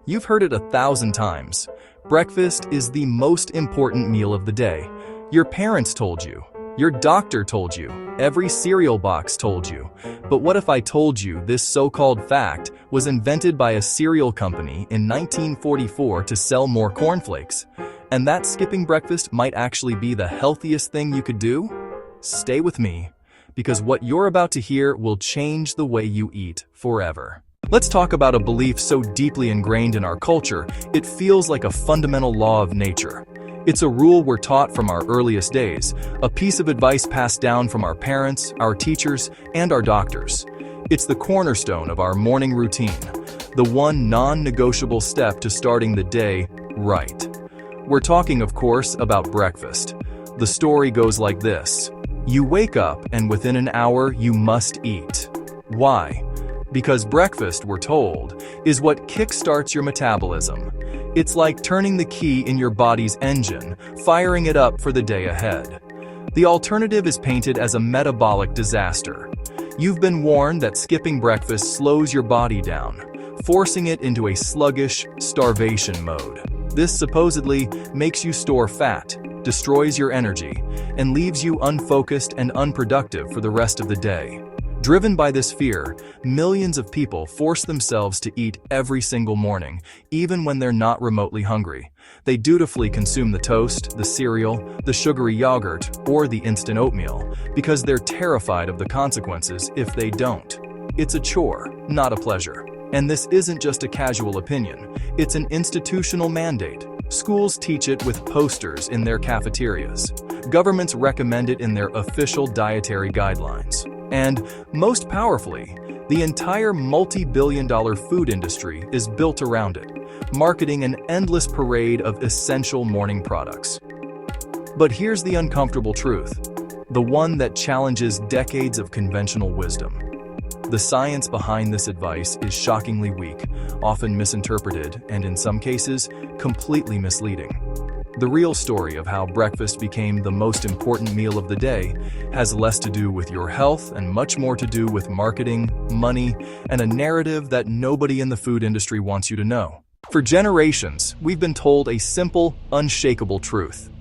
You've heard it 1,000 times. Breakfast is the most important meal of the day. Your parents told you. Your doctor told you. Every cereal box told you. But what if I told you this so-called fact was invented by a cereal company in 1944 to sell more cornflakes? And that skipping breakfast might actually be the healthiest thing you could do? Stay with me, because what you're about to hear will change the way you eat forever. Let's talk about a belief so deeply ingrained in our culture, it feels like a fundamental law of nature. It's a rule we're taught from our earliest days, a piece of advice passed down from our parents, our teachers, and our doctors. It's the cornerstone of our morning routine, the one non-negotiable step to starting the day right. We're talking, of course, about breakfast. The story goes like this. You wake up and within an hour you must eat. Why? Because breakfast, we're told, is what kickstarts your metabolism. It's like turning the key in your body's engine, firing it up for the day ahead. The alternative is painted as a metabolic disaster. You've been warned that skipping breakfast slows your body down, forcing it into a sluggish, starvation mode. This supposedly makes you store fat, destroys your energy, and leaves you unfocused and unproductive for the rest of the day. Driven by this fear, millions of people force themselves to eat every single morning, even when they're not remotely hungry. They dutifully consume the toast, the cereal, the sugary yogurt, or the instant oatmeal, because they're terrified of the consequences if they don't. It's a chore, not a pleasure. And this isn't just a casual opinion, it's an institutional mandate. Schools teach it with posters in their cafeterias. Governments recommend it in their official dietary guidelines. And, most powerfully, the entire multi-billion-dollar food industry is built around it, marketing an endless parade of essential morning products. But here's the uncomfortable truth, the one that challenges decades of conventional wisdom. The science behind this advice is shockingly weak, often misinterpreted, and in some cases, completely misleading. The real story of how breakfast became the most important meal of the day has less to do with your health and much more to do with marketing, money, and a narrative that nobody in the food industry wants you to know. For generations, we've been told a simple, unshakable truth.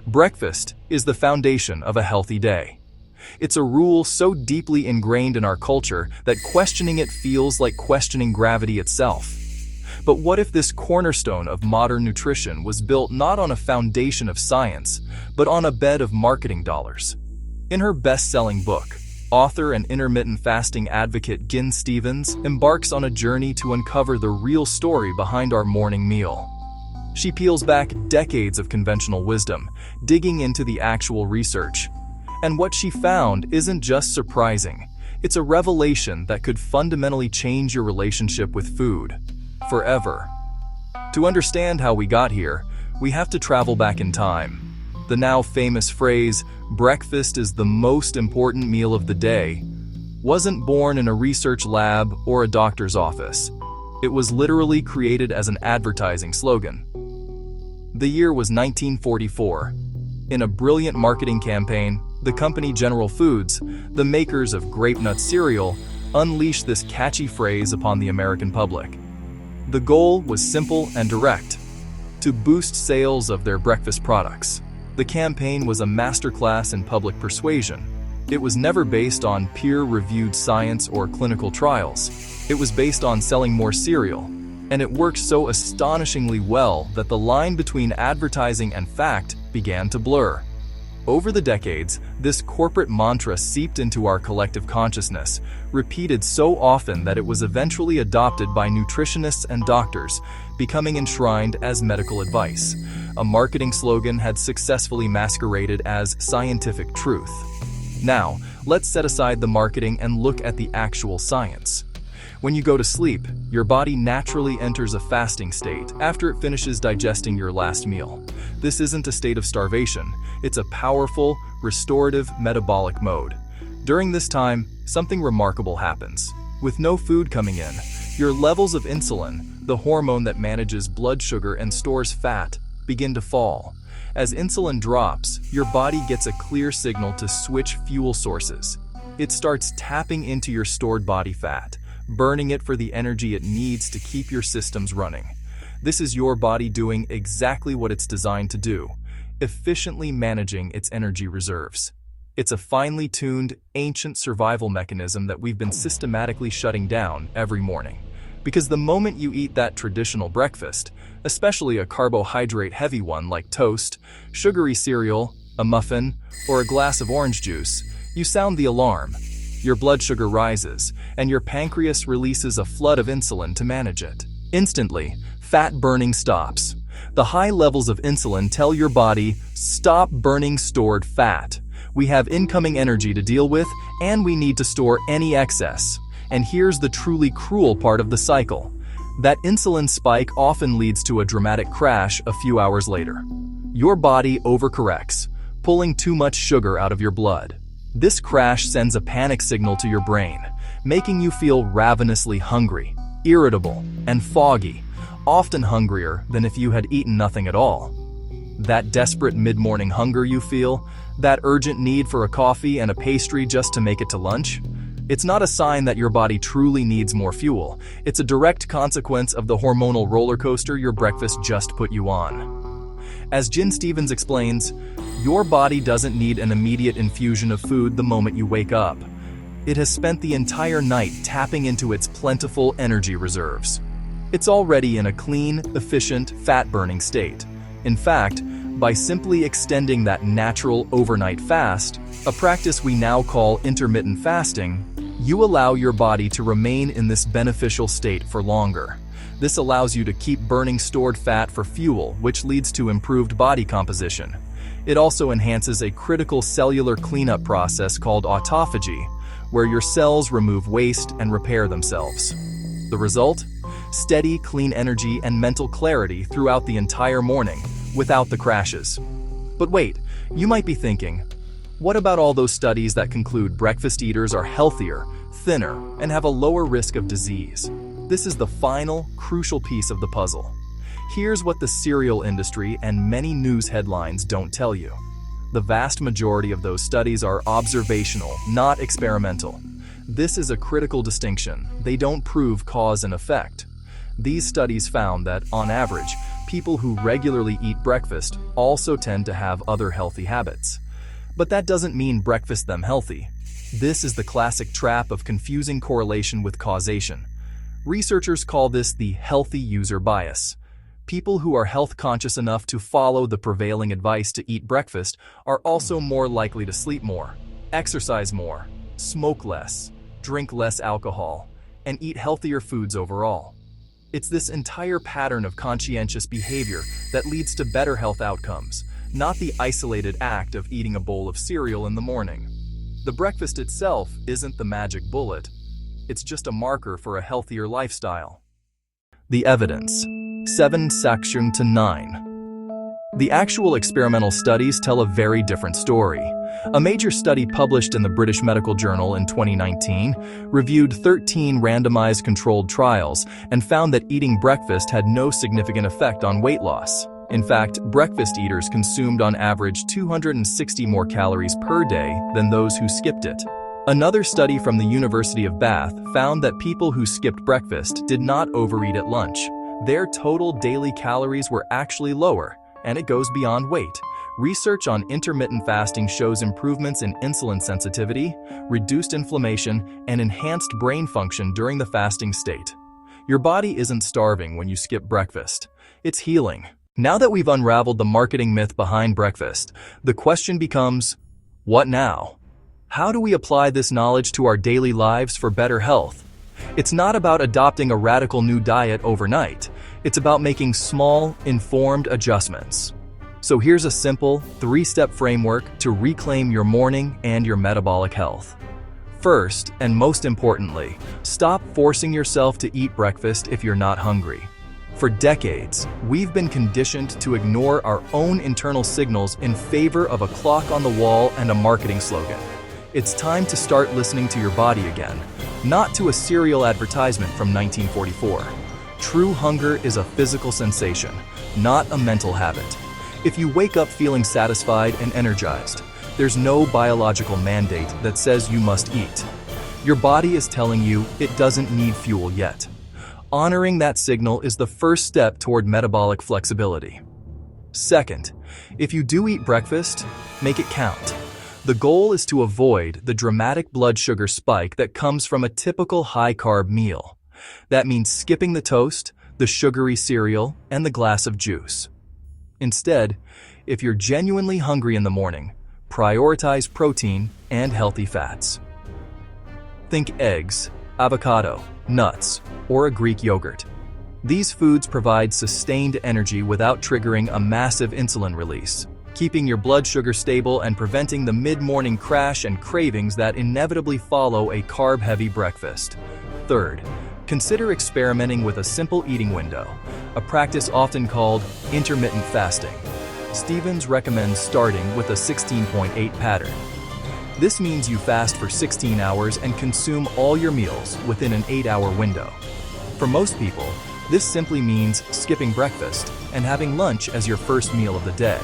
Breakfast is the foundation of a healthy day. It's a rule so deeply ingrained in our culture that questioning it feels like questioning gravity itself. But what if this cornerstone of modern nutrition was built not on a foundation of science, but on a bed of marketing dollars? In her best-selling book, author and intermittent fasting advocate Gin Stephens embarks on a journey to uncover the real story behind our morning meal. She peels back decades of conventional wisdom, digging into the actual research. And what she found isn't just surprising, it's a revelation that could fundamentally change your relationship with food. Forever. To understand how we got here, we have to travel back in time. The now famous phrase, breakfast is the most important meal of the day, wasn't born in a research lab or a doctor's office. It was literally created as an advertising slogan. The year was 1944. In a brilliant marketing campaign, the company General Foods, the makers of grape nut cereal, unleashed this catchy phrase upon the American public. The goal was simple and direct, to boost sales of their breakfast products. The campaign was a masterclass in public persuasion. It was never based on peer-reviewed science or clinical trials. It was based on selling more cereal, and it worked so astonishingly well that the line between advertising and fact began to blur. Over the decades, this corporate mantra seeped into our collective consciousness, repeated so often that it was eventually adopted by nutritionists and doctors, becoming enshrined as medical advice. A marketing slogan had successfully masqueraded as scientific truth. Now, let's set aside the marketing and look at the actual science. When you go to sleep, your body naturally enters a fasting state after it finishes digesting your last meal. This isn't a state of starvation, it's a powerful, restorative metabolic mode. During this time, something remarkable happens. With no food coming in, your levels of insulin, the hormone that manages blood sugar and stores fat, begin to fall. As insulin drops, your body gets a clear signal to switch fuel sources. It starts tapping into your stored body fat, burning it for the energy it needs to keep your systems running. This is your body doing exactly what it's designed to do, efficiently managing its energy reserves. It's a finely tuned, ancient survival mechanism that we've been systematically shutting down every morning. Because the moment you eat that traditional breakfast, especially a carbohydrate-heavy one like toast, sugary cereal, a muffin, or a glass of orange juice, you sound the alarm. Your blood sugar rises, and your pancreas releases a flood of insulin to manage it. Instantly, fat burning stops. The high levels of insulin tell your body, stop burning stored fat. We have incoming energy to deal with, and we need to store any excess. And here's the truly cruel part of the cycle. That insulin spike often leads to a dramatic crash a few hours later. Your body overcorrects, pulling too much sugar out of your blood. This crash sends a panic signal to your brain, making you feel ravenously hungry, irritable, and foggy, often hungrier than if you had eaten nothing at all. That desperate mid-morning hunger you feel, that urgent need for a coffee and a pastry just to make it to lunch, it's not a sign that your body truly needs more fuel. It's a direct consequence of the hormonal roller coaster your breakfast just put you on. As Jen Stevens explains, your body doesn't need an immediate infusion of food the moment you wake up. It has spent the entire night tapping into its plentiful energy reserves. It's already in a clean, efficient, fat-burning state. In fact, by simply extending that natural overnight fast, a practice we now call intermittent fasting, you allow your body to remain in this beneficial state for longer. This allows you to keep burning stored fat for fuel, which leads to improved body composition. It also enhances a critical cellular cleanup process called autophagy, where your cells remove waste and repair themselves. The result? Steady, clean energy and mental clarity throughout the entire morning, without the crashes. But wait, you might be thinking, what about all those studies that conclude breakfast eaters are healthier, thinner, and have a lower risk of disease? This is the final, crucial piece of the puzzle. Here's what the cereal industry and many news headlines don't tell you. The vast majority of those studies are observational, not experimental. This is a critical distinction. They don't prove cause and effect. These studies found that, on average, people who regularly eat breakfast also tend to have other healthy habits. But that doesn't mean breakfast them healthy. This is the classic trap of confusing correlation with causation. Researchers call this the healthy user bias. People who are health conscious enough to follow the prevailing advice to eat breakfast are also more likely to sleep more, exercise more, smoke less, drink less alcohol, and eat healthier foods overall. It's this entire pattern of conscientious behavior that leads to better health outcomes, not the isolated act of eating a bowl of cereal in the morning. The breakfast itself isn't the magic bullet. It's just a marker for a healthier lifestyle. The evidence. 7 section to 9. The actual experimental studies tell a very different story. A major study published in the British Medical Journal in 2019 reviewed 13 randomized controlled trials and found that eating breakfast had no significant effect on weight loss. In fact, breakfast eaters consumed on average 260 more calories per day than those who skipped it. Another study from the University of Bath found that people who skipped breakfast did not overeat at lunch. Their total daily calories were actually lower, and it goes beyond weight. Research on intermittent fasting shows improvements in insulin sensitivity, reduced inflammation, and enhanced brain function during the fasting state. Your body isn't starving when you skip breakfast. It's healing. Now that we've unraveled the marketing myth behind breakfast, the question becomes, what now? How do we apply this knowledge to our daily lives for better health? It's not about adopting a radical new diet overnight. It's about making small, informed adjustments. So here's a simple, 3-step framework to reclaim your morning and your metabolic health. First, and most importantly, stop forcing yourself to eat breakfast if you're not hungry. For decades, we've been conditioned to ignore our own internal signals in favor of a clock on the wall and a marketing slogan. It's time to start listening to your body again, not to a cereal advertisement from 1944. True hunger is a physical sensation, not a mental habit. If you wake up feeling satisfied and energized, there's no biological mandate that says you must eat. Your body is telling you it doesn't need fuel yet. Honoring that signal is the first step toward metabolic flexibility. Second, if you do eat breakfast, make it count. The goal is to avoid the dramatic blood sugar spike that comes from a typical high-carb meal. That means skipping the toast, the sugary cereal, and the glass of juice. Instead, if you're genuinely hungry in the morning, prioritize protein and healthy fats. Think eggs, avocado, nuts, or a Greek yogurt. These foods provide sustained energy without triggering a massive insulin release, keeping your blood sugar stable and preventing the mid-morning crash and cravings that inevitably follow a carb-heavy breakfast. Third, consider experimenting with a simple eating window, a practice often called intermittent fasting. Stevens recommends starting with a 16.8 pattern. This means you fast for 16 hours and consume all your meals within an 8-hour window. For most people, this simply means skipping breakfast and having lunch as your first meal of the day.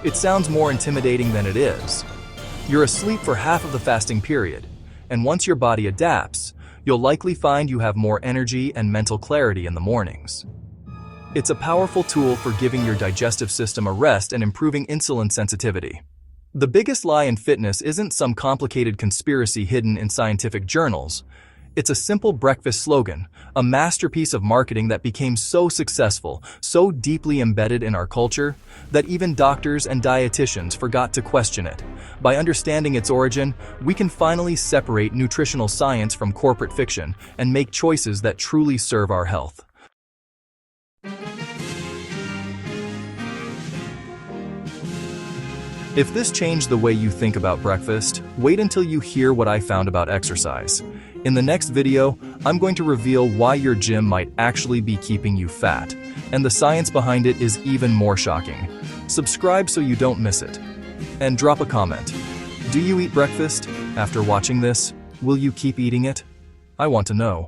It sounds more intimidating than it is. You're asleep for half of the fasting period, and once your body adapts, you'll likely find you have more energy and mental clarity in the mornings. It's a powerful tool for giving your digestive system a rest and improving insulin sensitivity. The biggest lie in fitness isn't some complicated conspiracy hidden in scientific journals. It's a simple breakfast slogan, a masterpiece of marketing that became so successful, so deeply embedded in our culture, that even doctors and dietitians forgot to question it. By understanding its origin, we can finally separate nutritional science from corporate fiction and make choices that truly serve our health. If this changed the way you think about breakfast, wait until you hear what I found about exercise. In the next video, I'm going to reveal why your gym might actually be keeping you fat, and the science behind it is even more shocking. Subscribe so you don't miss it. And drop a comment. Do you eat breakfast? After watching this, will you keep eating it? I want to know.